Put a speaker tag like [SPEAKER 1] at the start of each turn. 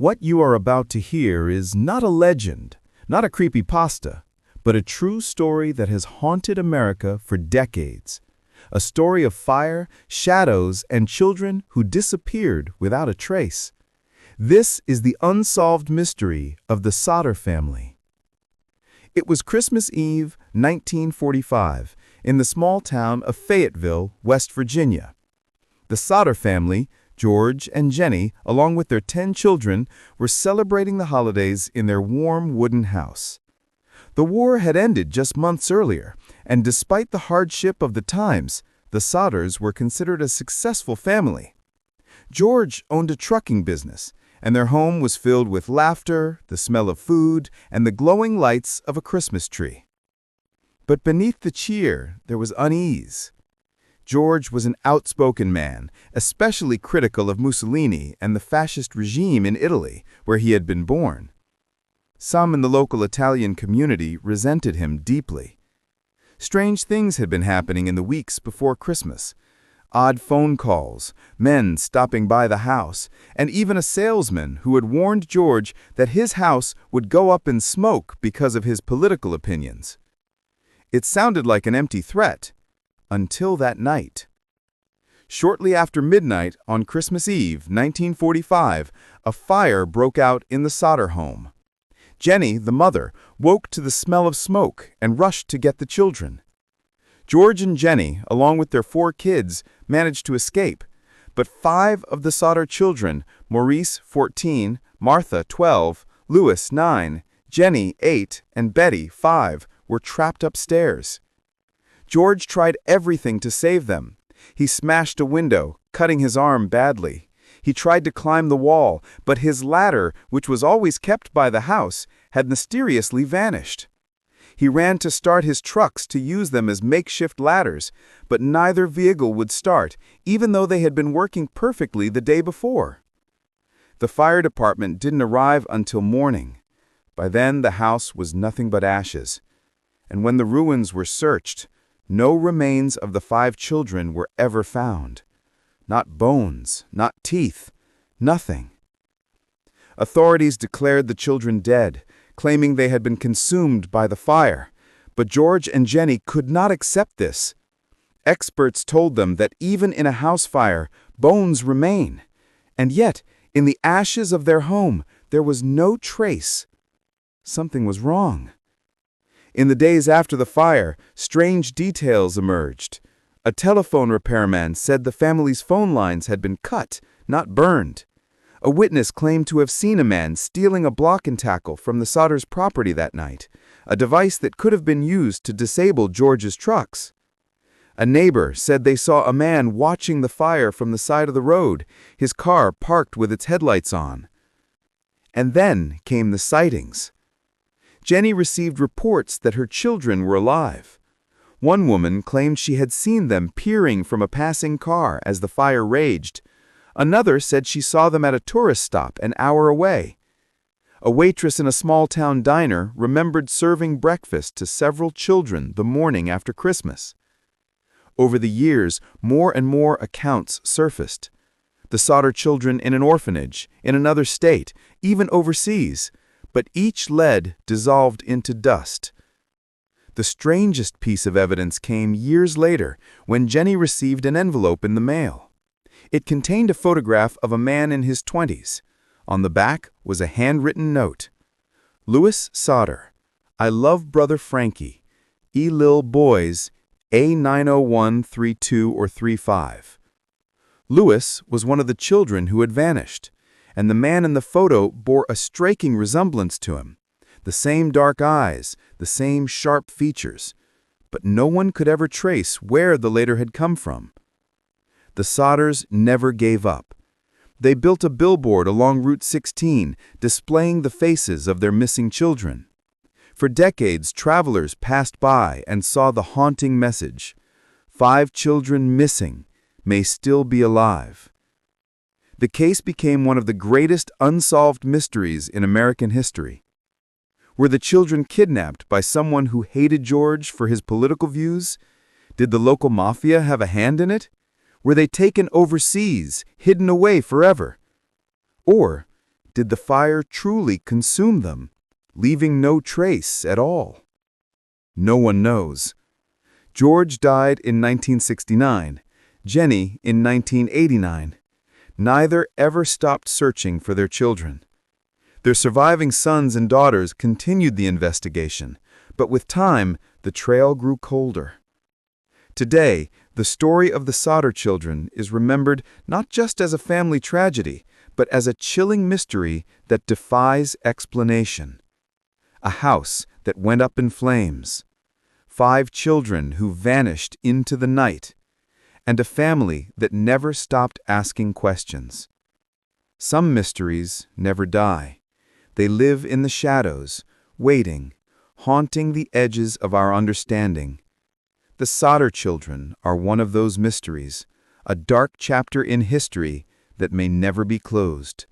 [SPEAKER 1] What you are about to hear is not a legend, not a creepypasta, but a true story that has haunted America for decades. A story of fire, shadows, and children who disappeared without a trace. This is the unsolved mystery of the Sodder family. It was Christmas Eve, 1945, in the small town of Fayetteville, West Virginia. The Sodder family, George and Jenny, along with their 10 children, were celebrating the holidays in their warm wooden house. The war had ended just months earlier, and despite the hardship of the times, the Sodders were considered a successful family. George owned a trucking business, and their home was filled with laughter, the smell of food, and the glowing lights of a Christmas tree. But beneath the cheer, there was unease. George was an outspoken man, especially critical of Mussolini and the fascist regime in Italy, where he had been born. Some in the local Italian community resented him deeply. Strange things had been happening in the weeks before Christmas. Odd phone calls, men stopping by the house, and even a salesman who had warned George that his house would go up in smoke because of his political opinions. It sounded like an empty threat, until that night. Shortly after midnight on Christmas Eve, 1945, a fire broke out in the Sodder home. Jenny, the mother, woke to the smell of smoke and rushed to get the children. George and Jenny, along with their 4 kids, managed to escape, but 5 of the Sodder children, Maurice, 14, Martha, 12, Louis, 9, Jenny, 8, and Betty, 5, were trapped upstairs. George tried everything to save them. He smashed a window, cutting his arm badly. He tried to climb the wall, but his ladder, which was always kept by the house, had mysteriously vanished. He ran to start his trucks to use them as makeshift ladders, but neither vehicle would start, even though they had been working perfectly the day before. The fire department didn't arrive until morning. By then, the house was nothing but ashes. And when the ruins were searched, no remains of the 5 children were ever found. Not bones, not teeth, nothing. Authorities declared the children dead, claiming they had been consumed by the fire. But George and Jenny could not accept this. Experts told them that even in a house fire, bones remain. And yet, in the ashes of their home, there was no trace. Something was wrong. In the days after the fire, strange details emerged. A telephone repairman said the family's phone lines had been cut, not burned. A witness claimed to have seen a man stealing a block and tackle from the Sodders' property that night, a device that could have been used to disable George's trucks. A neighbor said they saw a man watching the fire from the side of the road, his car parked with its headlights on. And then came the sightings. Jenny received reports that her children were alive. One woman claimed she had seen them peering from a passing car as the fire raged. Another said she saw them at a tourist stop an hour away. A waitress in a small-town diner remembered serving breakfast to several children the morning after Christmas. Over the years, more and more accounts surfaced. The Sodder children in an orphanage, in another state, even overseas, but each lead dissolved into dust. The strangest piece of evidence came years later when Jenny received an envelope in the mail. It contained a photograph of a man in his 20s. On the back was a handwritten note. Louis Sodder, I love brother Frankie. Lil boys, A90132 or 35. Louis was one of the children who had vanished, and the man in the photo bore a striking resemblance to him. The same dark eyes, the same sharp features, but no one could ever trace where the latter had come from. The Sodders never gave up. They built a billboard along Route 16, displaying the faces of their missing children. For decades, travelers passed by and saw the haunting message, 5 children missing, may still be alive. The case became one of the greatest unsolved mysteries in American history. Were the children kidnapped by someone who hated George for his political views? Did the local mafia have a hand in it? Were they taken overseas, hidden away forever? Or Did the fire truly consume them, leaving no trace at all? No one knows. George died in 1969, Jenny in 1989. Neither ever stopped searching for their children. Their surviving sons and daughters continued the investigation, but with time, the trail grew colder. Today, the story of the Sodder children is remembered not just as a family tragedy, but as a chilling mystery that defies explanation. A house that went up in flames, 5 children who vanished into the night, and a family that never stopped asking questions. Some mysteries never die. They live in the shadows, waiting, haunting the edges of our understanding. The Sodder children are one of those mysteries, a dark chapter in history that may never be closed.